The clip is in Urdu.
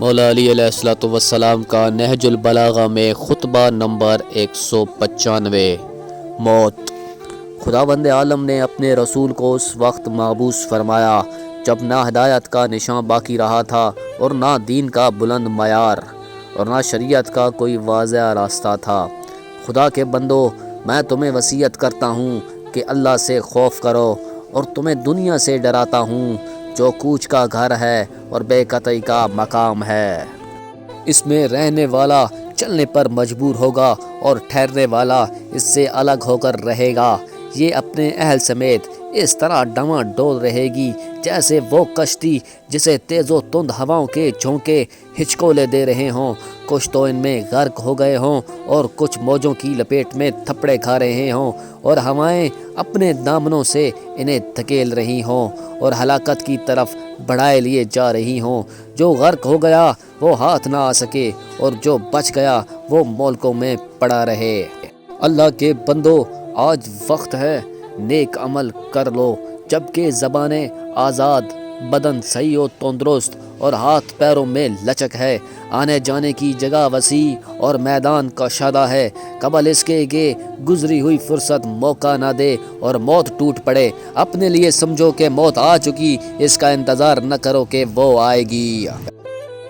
مولا علی علیہ الصلوۃ والسلام کا نہج البلاغہ میں خطبہ نمبر 195 موت۔ خداوند عالم نے اپنے رسول کو اس وقت مبعوث فرمایا جب نہ ہدایت کا نشان باقی رہا تھا اور نہ دین کا بلند معیار اور نہ شریعت کا کوئی واضح راستہ تھا۔ خدا کے بندو، میں تمہیں وصیت کرتا ہوں کہ اللہ سے خوف کرو، اور تمہیں دنیا سے ڈراتا ہوں جو کوچ کا گھر ہے اور بے قطعی کا مقام ہے۔ اس میں رہنے والا چلنے پر مجبور ہوگا اور ٹھہرنے والا اس سے الگ ہو کر رہے گا۔ یہ اپنے اہل سمیت اس طرح ڈواں ڈول رہے گی جیسے وہ کشتی جسے تیز و تند ہواؤں کے جھونکے ہچکولے دے رہے ہوں۔ کچھ تو ان میں غرق ہو گئے ہوں اور کچھ موجوں کی لپیٹ میں تھپڑے کھا رہے ہوں، اور ہوائیں اپنے دامنوں سے انہیں دھکیل رہی ہوں اور ہلاکت کی طرف بڑھائے لیے جا رہی ہوں۔ جو غرق ہو گیا وہ ہاتھ نہ آ سکے، اور جو بچ گیا وہ مولکوں میں پڑا رہے۔ اللہ کے بندو، آج وقت ہے نیک عمل کر لو جبکہ زبانیں آزاد، بدن صحیح و تندرست اور ہاتھ پیروں میں لچک ہے۔ آنے جانے کی جگہ وسیع اور میدان کشادہ ہے، قبل اس کے کہ گزری ہوئی فرصت موقع نہ دے اور موت ٹوٹ پڑے۔ اپنے لیے سمجھو کہ موت آ چکی، اس کا انتظار نہ کرو کہ وہ آئے گی۔